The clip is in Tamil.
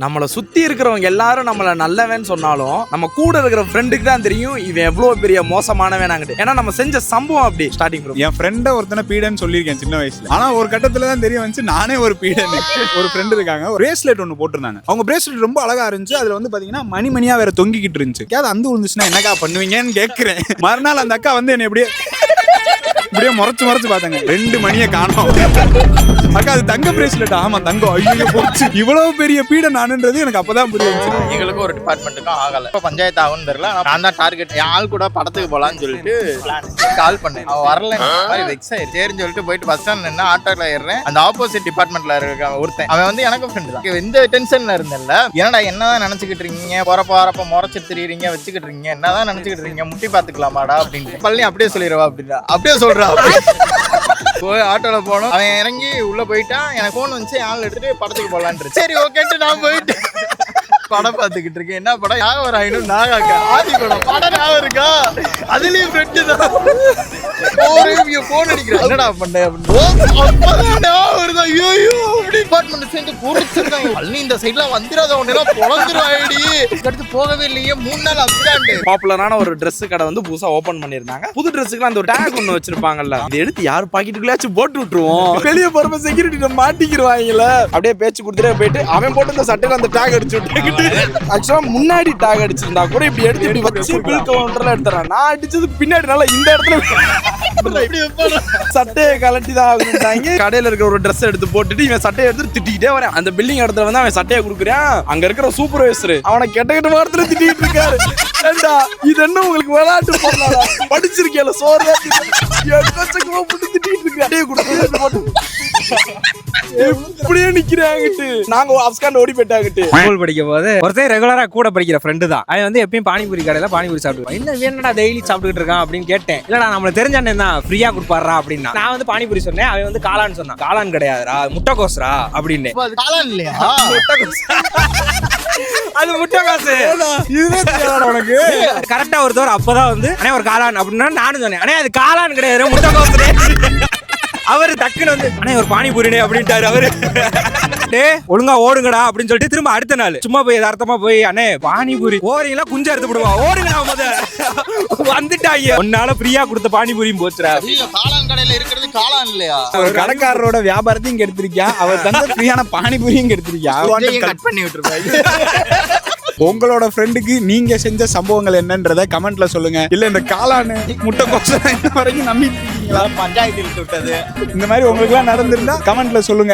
நம்மளை சுத்தி இருக்கிறவங்க எல்லாரும் நம்மள நல்லவன் சொன்னாலும் நம்ம கூட இருக்கிற ஃப்ரெண்டுக்கு தான் தெரியும் இவன் எவ்வளவு பெரிய மோசமானவன். ஏன்னா நம்ம செஞ்ச சம்பவம் அப்படி ஸ்டார்டிங். என் ஃப்ரெண்ட ஒருத்தனை பீடன்னு சொல்லியிருக்கேன் சின்ன வயசுல. ஆனா ஒரு கட்டத்துல தான் தெரிய வந்துச்சு நானே ஒரு பீடன். ஒரு ஃப்ரெண்ட் இருக்காங்க, ஒரு பிரேஸ்லெட் ஒன்று போட்டிருந்தாங்க. அவங்க பிரேஸ்லெட் ரொம்ப அழகா இருந்துச்சு. அதுல வந்து பாத்தீங்கன்னா மணிமணியா வேற தொங்கிக்கிட்டு இருந்துச்சு. அது அந்த விழுந்துச்சுன்னா என்னக்கா பண்ணுவீங்கன்னு கேட்கிறேன். மறுநாள் அந்த அக்கா வந்து என்ன இப்படியே முறைச்சு பார்த்தாங்க. 2 மணியை காணோம். அக்கா அது தங்க பிரேஸ்லெட். ஆமா தங்கம். ஐயோ போச்சு, இவ்வளவு பெரிய பீட நானுன்றது எனக்கு அப்பதான் புரியுது. எங்களுக்கு ஒரு டிபார்ட்மெண்ட்டுக்கும் ஆகல. இப்போ பஞ்சாயத்து ஆகும்னு தெரியல. நான் தான் டார்கெட் என் ஆள் கூட படத்துக்கு போலான்னு சொல்லிட்டு கால் பண்ணேன். அவன் வரல, வெக்ஸ் ஆயிடுச்சு. சரின்னு சொல்லிட்டு போயிட்டு பஸ் ஸ்டாண்ட் நின்று ஆட்டோல ஏறுறேன். அந்த ஆப்போசிட் டிபார்ட்மெண்ட்ல இருக்க ஒருத்தன், அவன் வந்து எனக்கு ஃப்ரெண்டு தான். எந்த டென்ஷன்ல இருந்தேன்ல, என்னடா என்னதான் நினைச்சுக்கிட்டு இருக்கீங்க, போறப்ப முறைச்சு திரியுறீங்க, வச்சுக்கிட்டு இருக்கீங்க, என்னதான் நினைச்சுக்கிட்டு இருக்கீங்க, முட்டி பாத்துக்கலாமாடா அப்படின்னு பள்ளி அப்படியே சொல்லிடுவா அப்படின்னா அப்படியே சொல்றா. போய் ஆட்டோல போனோம். அவன் இறங்கி உள்ள போயிட்டான். எனக்கு போன் வந்துச்சு, ஆள் எடுத்துட்டு படத்துக்கு போலான்னு. சரி ஓகேன்ட்டு நான் போயிட்டு படம் பார்த்துக்கிட்டு இருக்கேன். என்ன படம்? யாகம் ஆயிடும் நாகாக்கா ஆதி படம். படம் ஞாபகம் இருக்கா? அதுலயும் ஃப்ரெண்டு தான் போன் அடிக்கிறேன். என்னடா பண்ண இந்த சைட்ல வந்துடாத ஒண்ணு பொழந்துருவாடி. அடுத்து போகவே இல்லையே. 3 நாள் அப்டாண்டு. பாப்புலரான ஒரு Dress கடை வந்து புதுசா ஓபன் பண்ணிருந்தாங்க. புது ட்ரெஸ்ஸுக்கு அந்த ஒரு டேக் ஒண்ணு வச்சிருப்பாங்கல்ல, அதை எடுத்து யார் பாக்கெட்டுக்குள்ளாச்சும் போட்டு விட்டுருவோம். வெளியே போறப்ப செக்யூரிட்டி மாட்டிக்கிடுவாங்கல்ல. அப்படியே பேச்சு கொடுத்துட்டே போயிட்டு அவன் போட்டு இந்த சட்டையில அந்த டேக் அடிச்சு விட்டு, ஆக்சுவலா முன்னாடி டேக் அடிச்சிருந்தா கூட இப்படி எடுத்து இப்படி வச்சு பில் கவுண்டர்ல எடுத்துறேன். நான் அடிச்சதுக்கு பின்னாடி நல்லா இந்த இடத்துல சட்டையை கலட்டி தான் ஆகுறாங்க. கடையில இருக்கிற ஒரு Dress எடுத்து போட்டுட்டு இவன் சட்டையை எடுத்து திட்டிக்கிட்டே வரேன். அந்த பில்டிங் இடத்துல வந்து அவன் சட்டையை கொடுக்குறான். அங்க இருக்கிற சூப்பர்வைசர் அவனை கெட்ட வாரத்துல திட்டிட்டு இருக்காரு. இது என்ன உங்களுக்கு விளையாட்டு போடலாம், படிச்சிருக்கேன் சோறு திட்டிட்டு இருக்காரு. இப்படியே நிக்கிறாங்கிட்டு நாங்க அப்ஸ்காண்ட் ஓடி போயிட்டாங்கிட்டு. ஸ்கூல் படிக்கும் போது ஒருத்தர் ரெகுலரா கூட படிக்கிற ஃப்ரெண்டு தான். அவன் வந்து எப்பயும் பானிபூரி கடையில பானிபூரி சாப்பிடுவான். என்ன வேணடா டெய்லி சாப்பிட்டுட்டு இருக்கான் அப்படின்னு கேட்டேன். இல்லடா நம்மளுக்கு தெரிஞ்ச அண்ணன் தான், ஃப்ரீயா கொடுப்பாரா அப்படின்னா. நான் வந்து பானிபூரி சொன்னேன். அவன் வந்து காளான் சொன்னான். காளான் கிடையாதுடா, முட்டைக்கோஸ்ரா அப்படின்னு. காளான் இல்லையா? அது முட்டைக்கோசு. உனக்கு கரெக்டா ஒருத்தவர் அப்பதான் வந்து அண்ணே ஒரு காளான் அப்படின்னா நானும் சொன்னேன். அண்ணே அது காளான் கிடையாது, முட்டைக்கோசு. அவரு டக்குன்னு வந்து அண்ணே ஒரு பானிபூரினே அப்படின்ட்டாரு. அவரு ஒழுங்கா ஓடுங்கடா அப்படின்னு சொல்லிட்டு திரும்ப அடுத்த நாள் சும்மா போய் யதார்த்தமா போய் அண்ணே பானிபூரி ஓரீங்களா குஞ்சு அறுத்து போடுவான், ஓடுங்கடா முத வந்துட்டாங்க. ஒன்னால ஃப்ரீயா கொடுத்த பானிபூரியும் போச்சுடா. காளான் கடையில இருக்கிறது காளான் இல்லையா? ஒரு கடைக்காரரோட வியாபாரத்தையும் கெடுத்திருக்கியா, அவர் தந்த ஃப்ரீயான பானிபூரியும் கெடுத்திருக்கியா. கட் பண்ணி விட்டுருப்பாங்க. உங்களோட ஃப்ரெண்டுக்கு நீங்க செஞ்ச சம்பவங்கள் என்னன்றத கமெண்ட்ல சொல்லுங்க. இல்ல இந்த காளானு முட்டை கோசம் இன்ன வரைக்கும் நம்பிட்டு இருக்கீங்களா? பஞ்சாயத்தில் விட்டது இந்த மாதிரி உங்களுக்கு எல்லாம் நடந்திருந்தா கமெண்ட்ல சொல்லுங்க.